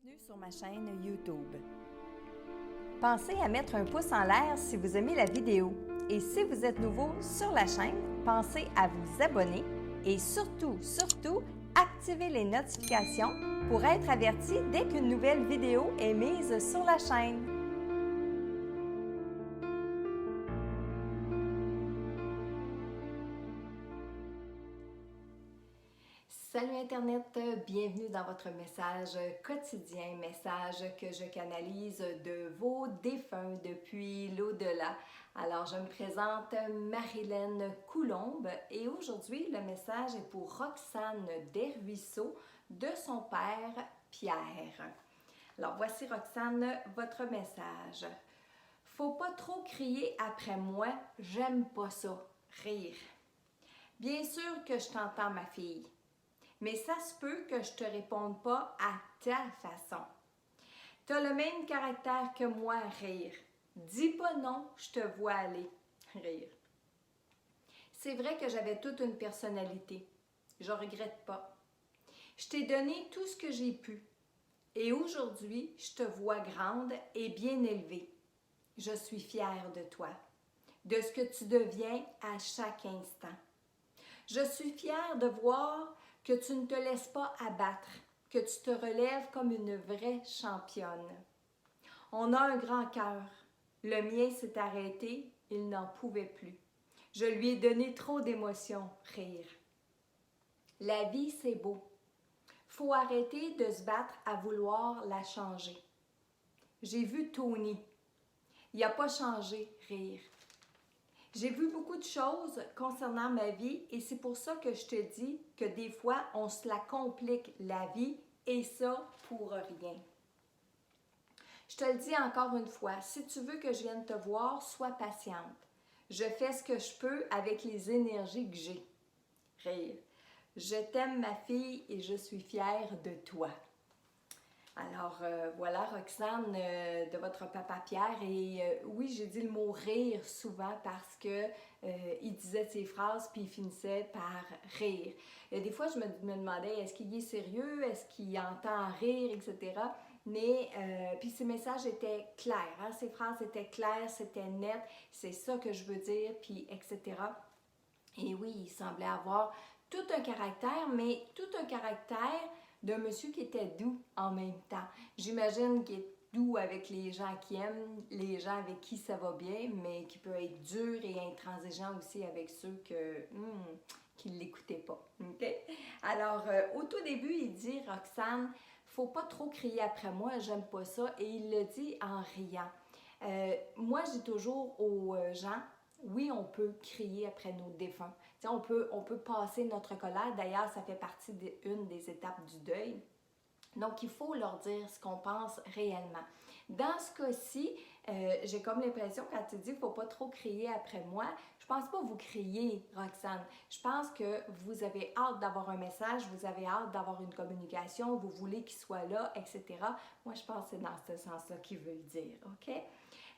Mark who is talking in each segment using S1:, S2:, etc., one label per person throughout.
S1: Bienvenue sur ma chaîne YouTube. Pensez à mettre un pouce en l'air si vous aimez la vidéo. Et si vous êtes nouveau sur la chaîne, pensez à vous abonner et surtout, activez les notifications pour être averti dès qu'une nouvelle vidéo est mise sur la chaîne. Salut Internet, bienvenue dans votre message quotidien, message que je canalise de vos défunts depuis l'au-delà. Alors je me présente Marilène Coulombe et aujourd'hui le message est pour Roxane Desruisseaux de son père Pierre. Alors voici Roxane, votre message. Faut pas trop crier après moi, j'aime pas ça, rire. Bien sûr que je t'entends ma fille. Mais ça se peut que je te réponde pas à ta façon. Tu as le même caractère que moi, rire. Dis pas non, je te vois aller, rire. C'est vrai que j'avais toute une personnalité. Je regrette pas. Je t'ai donné tout ce que j'ai pu. Et aujourd'hui, je te vois grande et bien élevée. Je suis fière de toi, de ce que tu deviens à chaque instant. Je suis fière de voir que tu ne te laisses pas abattre, que tu te relèves comme une vraie championne. On a un grand cœur. Le mien s'est arrêté, il n'en pouvait plus. Je lui ai donné trop d'émotions, rire. La vie, c'est beau. Faut arrêter de se battre à vouloir la changer. J'ai vu Tony. Il n'a pas changé, rire. J'ai vu beaucoup de choses concernant ma vie et c'est pour ça que je te dis que des fois, on se la complique la vie et ça pour rien. Je te le dis encore une fois, si tu veux que je vienne te voir, sois patiente. Je fais ce que je peux avec les énergies que j'ai. Rire. Je t'aime ma fille et je suis fière de toi. Alors voilà Roxane de votre papa Pierre et oui j'ai dit le mot rire souvent parce que il disait ses phrases puis il finissait par rire. Et des fois je me demandais est-ce qu'il est sérieux, est-ce qu'il entend rire, etc. Mais puis ses messages étaient clairs, hein? Ses phrases étaient claires, c'était net, c'est ça que je veux dire, puis etc. Et oui, il semblait avoir tout un caractère, mais tout un caractère d'un monsieur qui était doux en même temps. J'imagine qu'il est doux avec les gens qui aiment, les gens avec qui ça va bien, mais qui peut être dur et intransigeant aussi avec ceux qui ne l'écoutaient pas. Okay? Alors, au tout début, il dit, Roxane, faut pas trop crier après moi, j'aime pas ça, et il le dit en riant. Moi, je dis toujours aux gens, oui, on peut crier après nos défunts. On peut passer notre colère. D'ailleurs, ça fait partie d'une des étapes du deuil. Donc, il faut leur dire ce qu'on pense réellement. Dans ce cas-ci, j'ai comme l'impression, quand tu dis qu'il ne faut pas trop crier après moi, je pense pas vous crier, Roxane. Je pense que vous avez hâte d'avoir un message, vous avez hâte d'avoir une communication, vous voulez qu'il soit là, etc. Moi, je pense que c'est dans ce sens-là qu'il veut le dire, OK?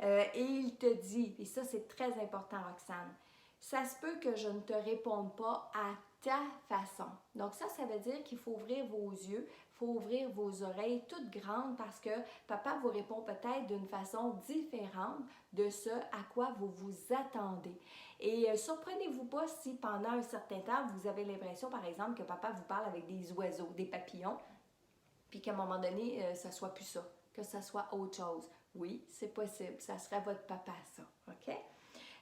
S1: Et il te dit, et ça c'est très important Roxane, ça se peut que je ne te réponde pas à ta façon. Donc ça veut dire qu'il faut ouvrir vos yeux, il faut ouvrir vos oreilles toutes grandes parce que papa vous répond peut-être d'une façon différente de ce à quoi vous vous attendez. Et surprenez-vous pas si pendant un certain temps, vous avez l'impression par exemple que papa vous parle avec des oiseaux, des papillons, puis qu'à un moment donné, ça soit plus ça, que ça soit autre chose. Oui, c'est possible, ça serait votre papa ça, OK?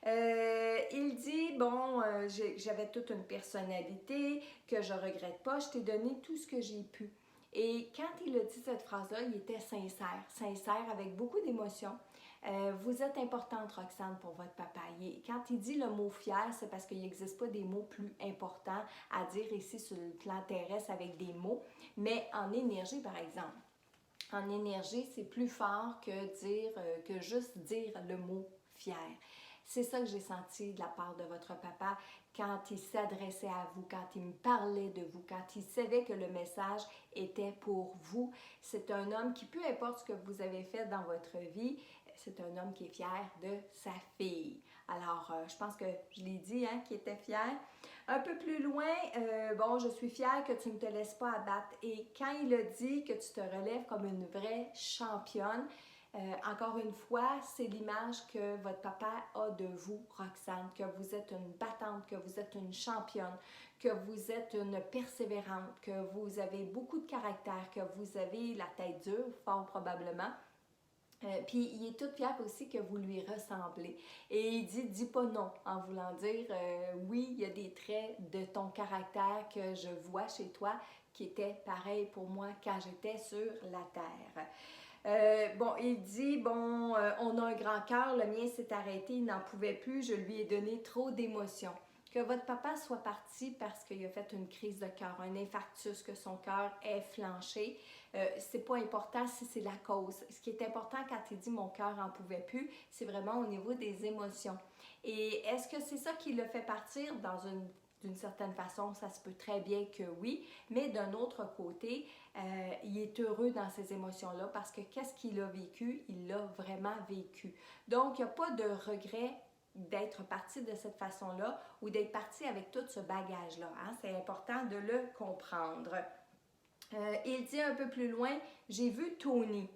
S1: Il dit, bon, j'avais toute une personnalité que je regrette pas, je t'ai donné tout ce que j'ai pu. Et quand il a dit cette phrase-là, il était sincère avec beaucoup d'émotion. Vous êtes importante, Roxane, pour votre papa. Quand il dit le mot fier, c'est parce qu'il n'existe pas des mots plus importants à dire ici sur le plan terrestre avec des mots, mais en énergie, par exemple. En énergie, c'est plus fort que juste dire le mot fier. C'est ça que j'ai senti de la part de votre papa quand il s'adressait à vous, quand il me parlait de vous, quand il savait que le message était pour vous. C'est un homme qui, peu importe ce que vous avez fait dans votre vie, c'est un homme qui est fier de sa fille. Alors, je pense que je l'ai dit, hein, qu'il était fier. Un peu plus loin, bon, je suis fière que tu ne te laisses pas abattre. Et quand il a dit que tu te relèves comme une vraie championne, encore une fois, c'est l'image que votre papa a de vous, Roxane, que vous êtes une battante, que vous êtes une championne, que vous êtes une persévérante, que vous avez beaucoup de caractère, que vous avez la tête dure, fort probablement. Puis il est tout fier aussi que vous lui ressemblez. Et il dit, dis pas non, en voulant dire, oui, il y a des traits de ton caractère que je vois chez toi qui étaient pareils pour moi quand j'étais sur la terre. Bon, il dit, bon, on a un grand cœur, le mien s'est arrêté, il n'en pouvait plus, je lui ai donné trop d'émotions. Que votre papa soit parti parce qu'il a fait une crise de cœur, un infarctus, que son cœur est flanché, c'est pas important si c'est la cause. Ce qui est important quand il dit mon cœur n'en pouvait plus, c'est vraiment au niveau des émotions. Et est-ce que c'est ça qui le fait partir d'une certaine façon? Ça se peut très bien que oui, mais d'un autre côté, il est heureux dans ces émotions-là parce que qu'est-ce qu'il a vécu? Il l'a vraiment vécu. Donc, il n'y a pas de regret d'être parti de cette façon-là ou d'être parti avec tout ce bagage-là. Hein? C'est important de le comprendre. Il dit un peu plus loin, j'ai vu Tony.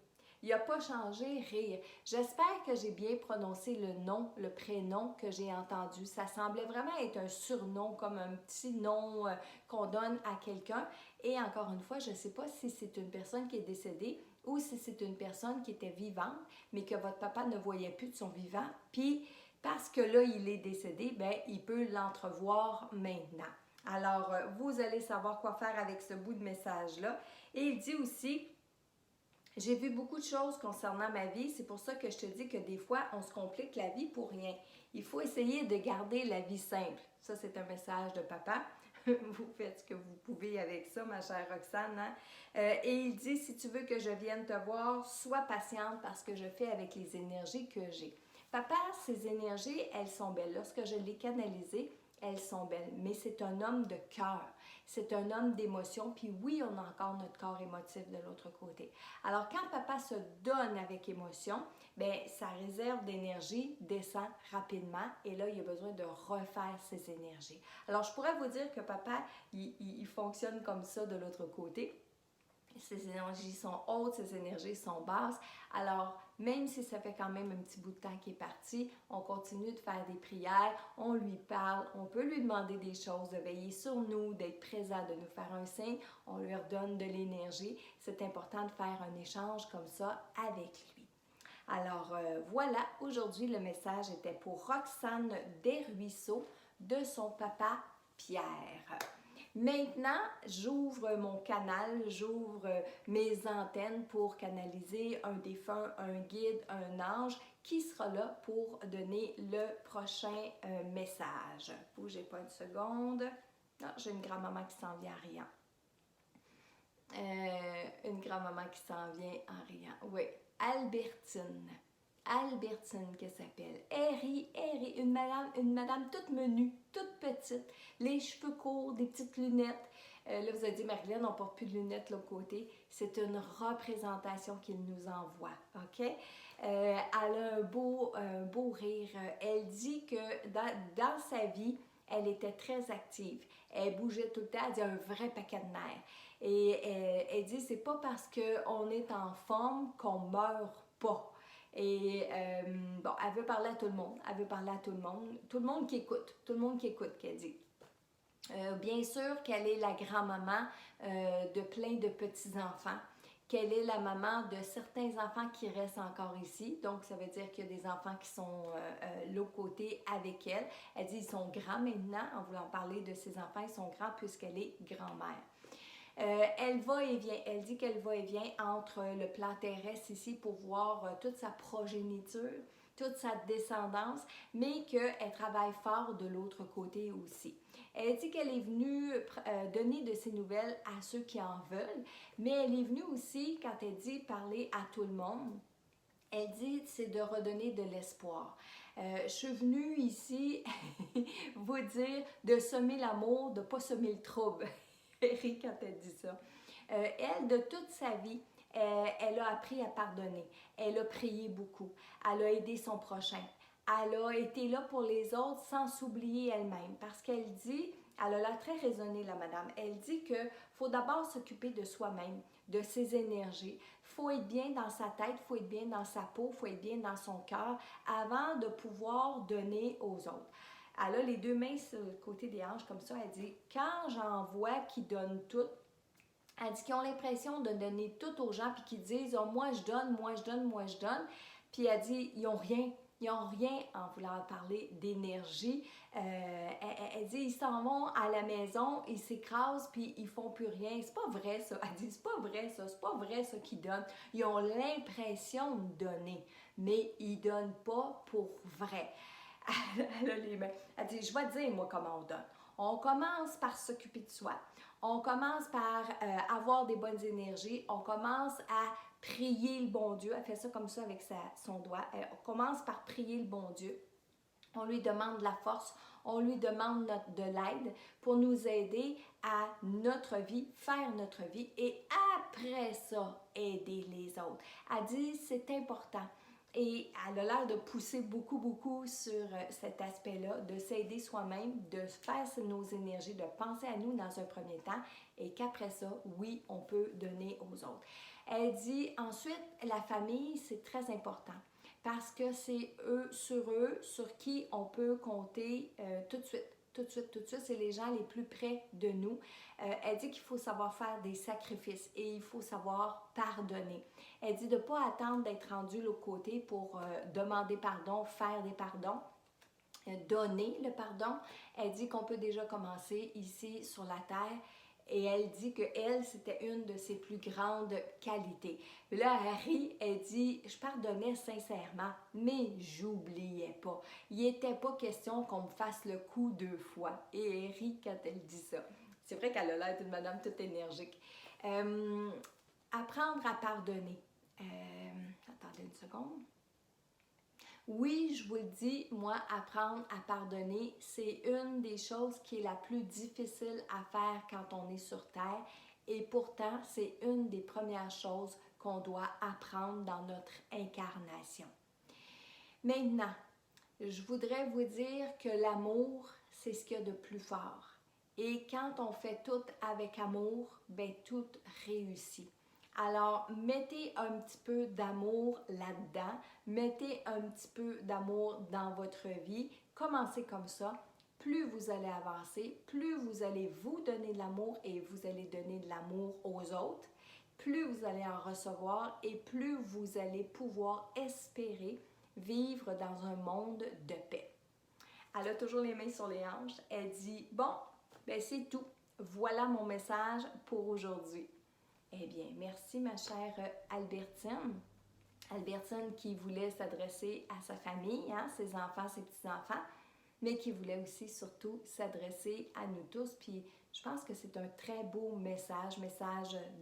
S1: Il n'a pas changé, rire. J'espère que j'ai bien prononcé le nom, le prénom que j'ai entendu. Ça semblait vraiment être un surnom, comme un petit nom qu'on donne à quelqu'un. Et encore une fois, je ne sais pas si c'est une personne qui est décédée ou si c'est une personne qui était vivante, mais que votre papa ne voyait plus de son vivant. Puis, parce que là, il est décédé, ben, il peut l'entrevoir maintenant. Alors, vous allez savoir quoi faire avec ce bout de message-là. Et il dit aussi, j'ai vu beaucoup de choses concernant ma vie, c'est pour ça que je te dis que des fois, on se complique la vie pour rien. Il faut essayer de garder la vie simple. Ça, c'est un message de papa. Vous faites ce que vous pouvez avec ça, ma chère Roxane. Hein? Et il dit, si tu veux que je vienne te voir, sois patiente parce que je fais avec les énergies que j'ai. Papa, ces énergies, elles sont belles. Lorsque je les canalisées, elles sont belles, mais c'est un homme de cœur, c'est un homme d'émotion, puis oui, on a encore notre corps émotif de l'autre côté. Alors, quand papa se donne avec émotion, bien, sa réserve d'énergie descend rapidement et là, il a besoin de refaire ses énergies. Alors, je pourrais vous dire que papa, il fonctionne comme ça de l'autre côté. Ses énergies sont hautes, ses énergies sont basses. Alors, même si ça fait quand même un petit bout de temps qu'il est parti, on continue de faire des prières, on lui parle, on peut lui demander des choses, de veiller sur nous, d'être présent, de nous faire un signe, on lui redonne de l'énergie. C'est important de faire un échange comme ça avec lui. Alors voilà, aujourd'hui le message était pour Roxane Desruisseaux de son papa Pierre. Maintenant, j'ouvre mon canal, j'ouvre mes antennes pour canaliser un défunt, un guide, un ange qui sera là pour donner le prochain message. Bougez pas une seconde. Non, j'ai une grand-maman qui s'en vient en riant. Une grand-maman qui s'en vient en riant. Oui, Albertine. Albertine qu'elle s'appelle. Elle rit, une madame toute menue, toute petite, les cheveux courts, des petites lunettes. Là, vous avez dit, Marilyn, on ne porte plus de lunettes de l'autre côté. C'est une représentation qu'il nous envoie, OK? Elle a un beau rire. Elle dit que dans sa vie, elle était très active. Elle bougeait tout le temps, elle dit un vrai paquet de nerfs. Et elle dit, c'est pas parce qu'on est en forme qu'on meurt pas. Et bon, elle veut parler à tout le monde, tout le monde qui écoute, qu'elle dit. Bien sûr qu'elle est la grand-maman de plein de petits-enfants, qu'elle est la maman de certains enfants qui restent encore ici. Donc, ça veut dire qu'il y a des enfants qui sont l'autre côté avec elle. Elle dit qu'ils sont grands maintenant, en voulant parler de ses enfants, ils sont grands puisqu'elle est grand-mère. Elle va et vient, elle dit qu'elle va et vient entre le plan terrestre ici pour voir toute sa progéniture, toute sa descendance, mais qu'elle travaille fort de l'autre côté aussi. Elle dit qu'elle est venue donner de ses nouvelles à ceux qui en veulent, mais elle est venue aussi, quand elle dit parler à tout le monde, Elle dit, c'est de redonner de l'espoir. Je suis venue ici vous dire de semer l'amour, de ne pas semer le trouble. Eri, quand elle dit ça. Elle, de toute sa vie, elle a appris à pardonner. Elle a prié beaucoup. Elle a aidé son prochain. Elle a été là pour les autres sans s'oublier elle-même. Parce qu'elle dit, elle a l'air très raisonnée, la madame, elle dit qu'il faut d'abord s'occuper de soi-même, de ses énergies. Il faut être bien dans sa tête, il faut être bien dans sa peau, il faut être bien dans son cœur avant de pouvoir donner aux autres. Elle a les deux mains sur le côté des hanches comme ça. Elle dit, quand j'en vois qui donnent tout, elle dit qu'ils ont l'impression de donner tout aux gens puis qu'ils disent, oh, moi je donne, moi je donne, moi je donne. Puis elle dit, ils n'ont rien. Ils n'ont rien en voulant parler d'énergie. Elle dit, ils s'en vont à la maison, ils s'écrasent, puis ils font plus rien. C'est pas vrai ça. Elle dit, c'est pas vrai ça. C'est pas vrai ça qu'ils donnent. Ils ont l'impression de donner, mais ils donnent pas pour vrai. Elle a les mains. Elle dit, je vais te dire, moi, comment on donne. On commence par s'occuper de soi. On commence par avoir des bonnes énergies. On commence à prier le bon Dieu. Elle fait ça comme ça avec son doigt. On commence par prier le bon Dieu. On lui demande de la force. On lui demande de l'aide pour nous aider à notre vie, faire notre vie et après ça, aider les autres. Elle dit, c'est important. Et elle a l'air de pousser beaucoup sur cet aspect-là, de s'aider soi-même, de faire nos énergies, de penser à nous dans un premier temps et qu'après ça, oui, on peut donner aux autres. Elle dit ensuite, la famille, c'est très important parce que c'est eux, sur qui on peut compter tout de suite. Tout de suite, c'est les gens les plus près de nous. Elle dit qu'il faut savoir faire des sacrifices et il faut savoir pardonner. Elle dit de ne pas attendre d'être rendu de l'autre côté pour demander pardon, faire des pardons, donner le pardon. Elle dit qu'on peut déjà commencer ici sur la terre. Et elle dit que elle, c'était une de ses plus grandes qualités. Là, Harry, elle dit, je pardonnais sincèrement, mais j'oubliais pas. Il n'était pas question qu'on me fasse le coup deux fois. Et Harry, quand elle dit ça, c'est vrai qu'elle a l'air d'une madame toute énergique. Apprendre à pardonner. Attendez une seconde. Oui, je vous le dis, moi, apprendre à pardonner, c'est une des choses qui est la plus difficile à faire quand on est sur Terre. Et pourtant, c'est une des premières choses qu'on doit apprendre dans notre incarnation. Maintenant, je voudrais vous dire que l'amour, c'est ce qu'il y a de plus fort. Et quand on fait tout avec amour, ben tout réussit. Alors, mettez un petit peu d'amour là-dedans, mettez un petit peu d'amour dans votre vie, commencez comme ça. Plus vous allez avancer, plus vous allez vous donner de l'amour et vous allez donner de l'amour aux autres, plus vous allez en recevoir et plus vous allez pouvoir espérer vivre dans un monde de paix. Elle a toujours les mains sur les hanches. Elle dit, bon, ben c'est tout. Voilà mon message pour aujourd'hui. Eh bien, merci ma chère Albertine. Albertine qui voulait s'adresser à sa famille, hein, ses enfants, ses petits-enfants, mais qui voulait aussi surtout s'adresser à nous tous. Puis je pense que c'est un très beau message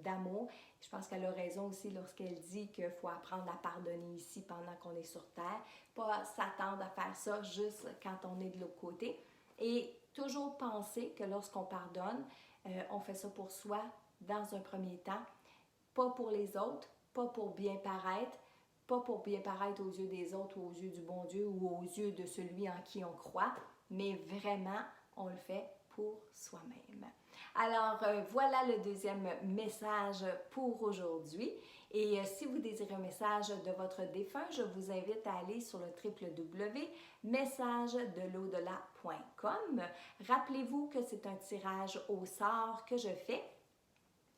S1: d'amour. Je pense qu'elle a raison aussi lorsqu'elle dit qu'il faut apprendre à pardonner ici pendant qu'on est sur Terre, pas s'attendre à faire ça juste quand on est de l'autre côté. Et toujours penser que lorsqu'on pardonne, on fait ça pour soi, dans un premier temps, pas pour les autres, pas pour bien paraître, pas pour bien paraître aux yeux des autres ou aux yeux du bon Dieu ou aux yeux de celui en qui on croit, mais vraiment, on le fait pour soi-même. Alors, voilà le deuxième message pour aujourd'hui. Et si vous désirez un message de votre défunt, je vous invite à aller sur le www.messagedelau-delà.com. Rappelez-vous que c'est un tirage au sort que je fais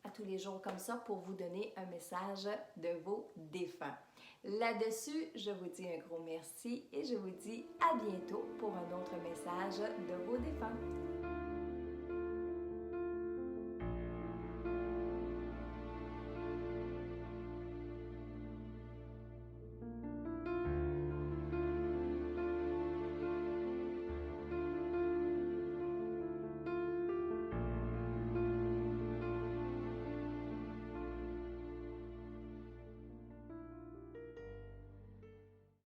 S1: à tous les jours comme ça pour vous donner un message de vos défunts. Là-dessus, je vous dis un gros merci et je vous dis à bientôt pour un autre message de vos défunts.